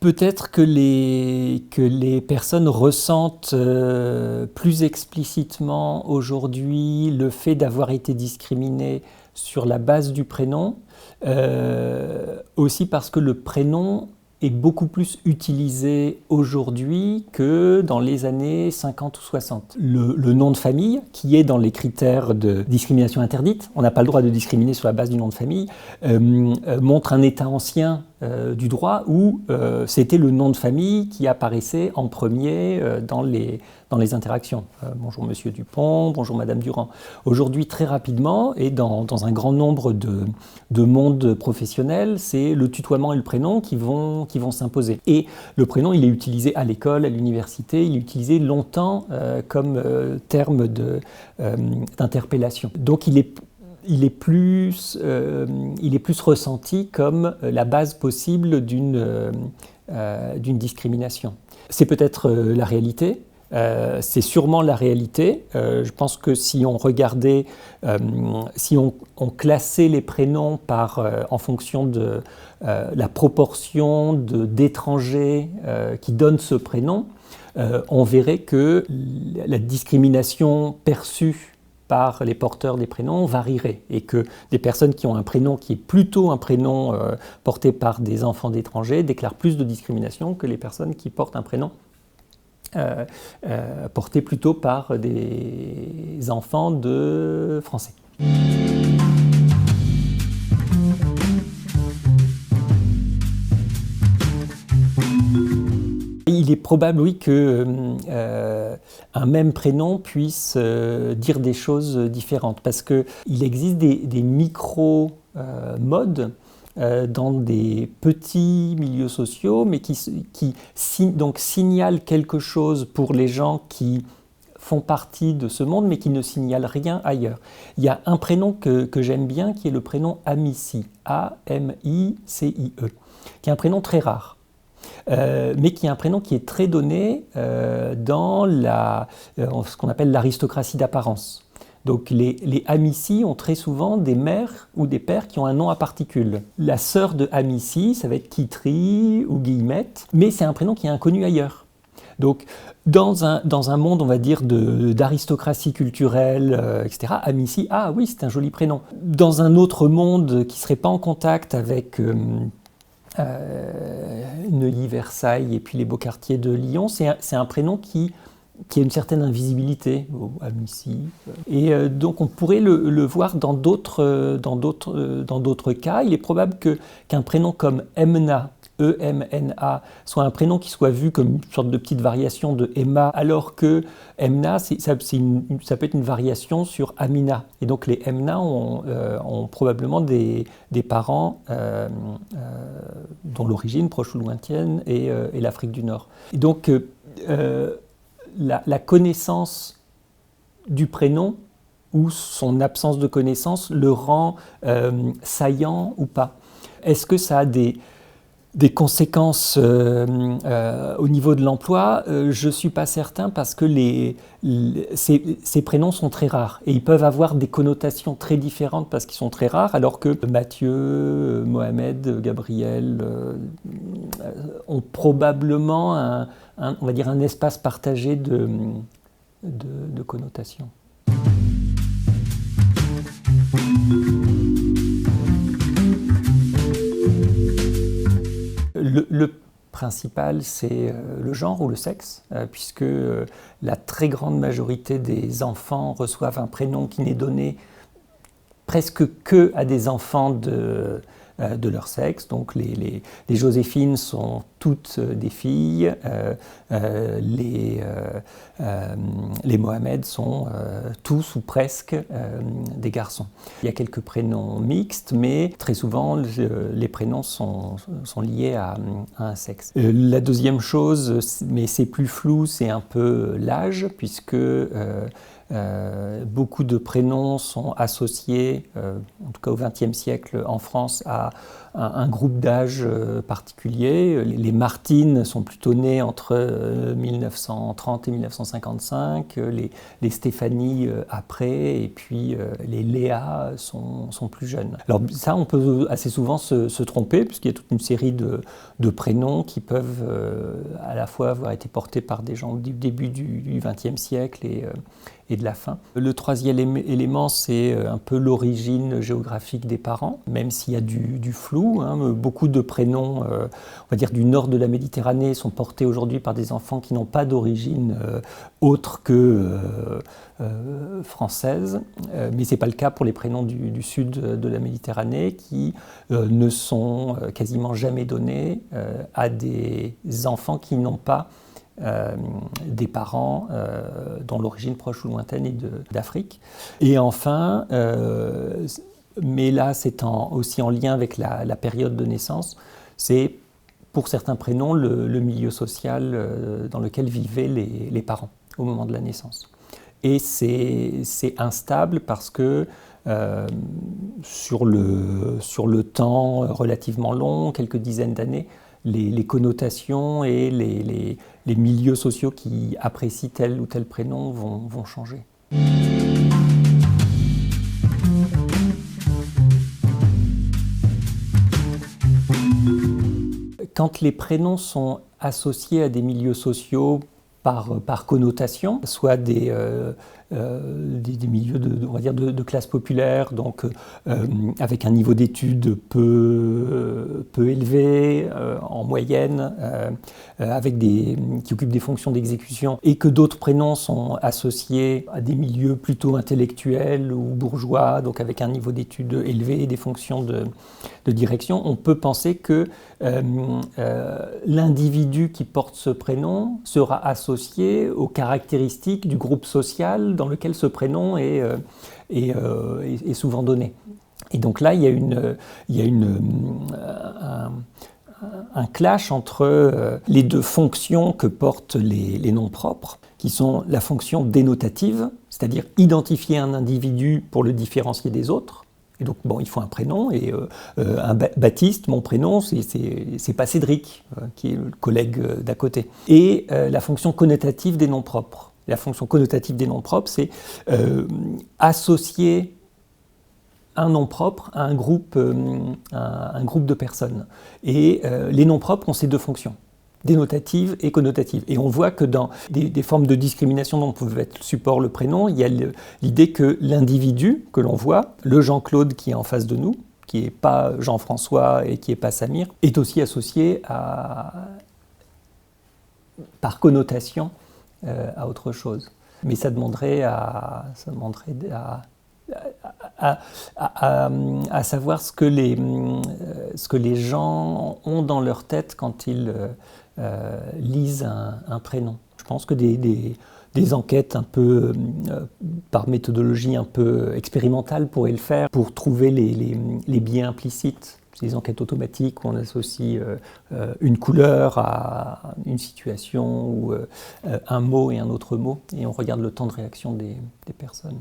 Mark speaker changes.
Speaker 1: Peut-être que les personnes ressentent plus explicitement aujourd'hui le fait d'avoir été discriminées sur la base du prénom, aussi parce que le prénom est beaucoup plus utilisé aujourd'hui que dans les années 50 ou 60. Le nom de famille, qui est dans les critères de discrimination interdite, on n'a pas le droit de discriminer sur la base du nom de famille, montre un état ancien du droit où c'était le nom de famille qui apparaissait en premier dans les interactions. Bonjour Monsieur Dupont, bonjour Madame Durand. Aujourd'hui, très rapidement, et dans un grand nombre de mondes professionnels, c'est le tutoiement et le prénom qui vont s'imposer. Et le prénom, il est utilisé à l'école, à l'université, il est utilisé longtemps comme terme d'interpellation. Donc il est plus ressenti comme la base possible d'une discrimination. C'est peut-être la réalité, c'est sûrement la réalité. Je pense que si on regardait, si on classait les prénoms en fonction de la proportion d'étrangers qui donnent ce prénom, on verrait que la discrimination perçue par les porteurs des prénoms varierait et que des personnes qui ont un prénom qui est plutôt un prénom porté par des enfants d'étrangers déclarent plus de discrimination que les personnes qui portent un prénom porté plutôt par des enfants de Français. Il est probable, oui, qu'un même prénom puisse dire des choses différentes, parce qu'il existe des micro-modes dans des petits milieux sociaux, mais qui donc signalent quelque chose pour les gens qui font partie de ce monde, mais qui ne signalent rien ailleurs. Il y a un prénom que j'aime bien, qui est le prénom Amicie, A-M-I-C-I-E, qui est un prénom très rare. Mais qui est un prénom qui est très donné dans ce qu'on appelle l'aristocratie d'apparence. Donc les Amici ont très souvent des mères ou des pères qui ont un nom à particules. La sœur de Amici, ça va être Kitry ou Guillemette, mais c'est un prénom qui est inconnu ailleurs. Donc dans un monde, on va dire, d'aristocratie culturelle, etc., Amici, ah oui, c'est un joli prénom. Dans un autre monde qui ne serait pas en contact avec Neuilly, Versailles et puis les beaux quartiers de Lyon, c'est un prénom qui a une certaine invisibilité, Amici. Et donc on pourrait le voir dans d'autres cas. Il est probable qu'un prénom comme Emna, E-M-N-A, soit un prénom qui soit vu comme une sorte de petite variation de Emma, alors que Emna, ça peut être une variation sur Amina. Et donc les Emna ont probablement des parents dont l'origine, proche ou lointaine, est l'Afrique du Nord. Et donc la connaissance du prénom ou son absence de connaissance le rend saillant ou pas. Est-ce que ça a des conséquences au niveau de l'emploi? Je ne suis pas certain parce que ces prénoms sont très rares et ils peuvent avoir des connotations très différentes parce qu'ils sont très rares, alors que Mathieu, Mohamed, Gabriel ont probablement on va dire un espace partagé de connotations. Le principal, c'est le genre ou le sexe, puisque la très grande majorité des enfants reçoivent un prénom qui n'est donné presque que à des enfants de leur sexe. Donc les Joséphine sont toutes des filles, les Mohamed sont tous ou presque des garçons. Il y a quelques prénoms mixtes, mais très souvent les prénoms sont liés à un sexe. La deuxième chose, mais c'est plus flou, c'est un peu l'âge, puisque beaucoup de prénoms sont associés, en tout cas au XXe siècle en France, à un groupe d'âge particulier. Les Martine sont plutôt nées entre 1930 et 1955, les Stéphanie après, et puis les Léa sont plus jeunes. Alors ça, on peut assez souvent se tromper, puisqu'il y a toute une série de prénoms qui peuvent à la fois avoir été portés par des gens du début du XXe siècle et de la fin. Le troisième élément, c'est un peu l'origine géographique des parents, même s'il y a du flou. Beaucoup de prénoms, on va dire du nord de la Méditerranée, sont portés aujourd'hui par des enfants qui n'ont pas d'origine autre que française, mais ce n'est pas le cas pour les prénoms du sud de la Méditerranée qui ne sont quasiment jamais donnés à des enfants qui n'ont pas des parents dont l'origine proche ou lointaine est d'Afrique. Et enfin, mais là c'est aussi en lien avec la période de naissance, c'est pour certains prénoms le milieu social dans lequel vivaient les parents au moment de la naissance. Et c'est instable parce que sur le temps relativement long, quelques dizaines d'années, les connotations et les milieux sociaux qui apprécient tel ou tel prénom vont changer. Quand les prénoms sont associés à des milieux sociaux par connotation, soit des milieux on va dire de classe populaire, donc avec un niveau d'études peu élevé, en moyenne, qui occupent des fonctions d'exécution, et que d'autres prénoms sont associés à des milieux plutôt intellectuels ou bourgeois, donc avec un niveau d'études élevé et des fonctions de direction, on peut penser que l'individu qui porte ce prénom sera associé aux caractéristiques du groupe social dans lequel ce prénom est souvent donné. Et donc là, il y a un clash entre les deux fonctions que portent les noms propres, qui sont la fonction dénotative, c'est-à-dire identifier un individu pour le différencier des autres. Et donc, il faut un prénom, et Baptiste, mon prénom, c'est pas Cédric, qui est le collègue d'à côté. Et la fonction connotative des noms propres. La fonction connotative des noms propres, c'est associer un nom propre à un groupe de personnes. Et les noms propres ont ces deux fonctions, dénotative et connotative. Et on voit que dans des formes de discrimination dont peut être le support, le prénom, il y a l'idée que l'individu que l'on voit, le Jean-Claude qui est en face de nous, qui n'est pas Jean-François et qui n'est pas Samir, est aussi associé par connotation à autre chose. Mais ça demanderait à savoir ce que les gens ont dans leur tête quand ils lisent un prénom. Je pense que des enquêtes un peu par méthodologie un peu expérimentale pourraient le faire pour trouver les biais implicites. Des enquêtes automatiques où on associe une couleur à une situation ou un mot et un autre mot, et on regarde le temps de réaction des personnes.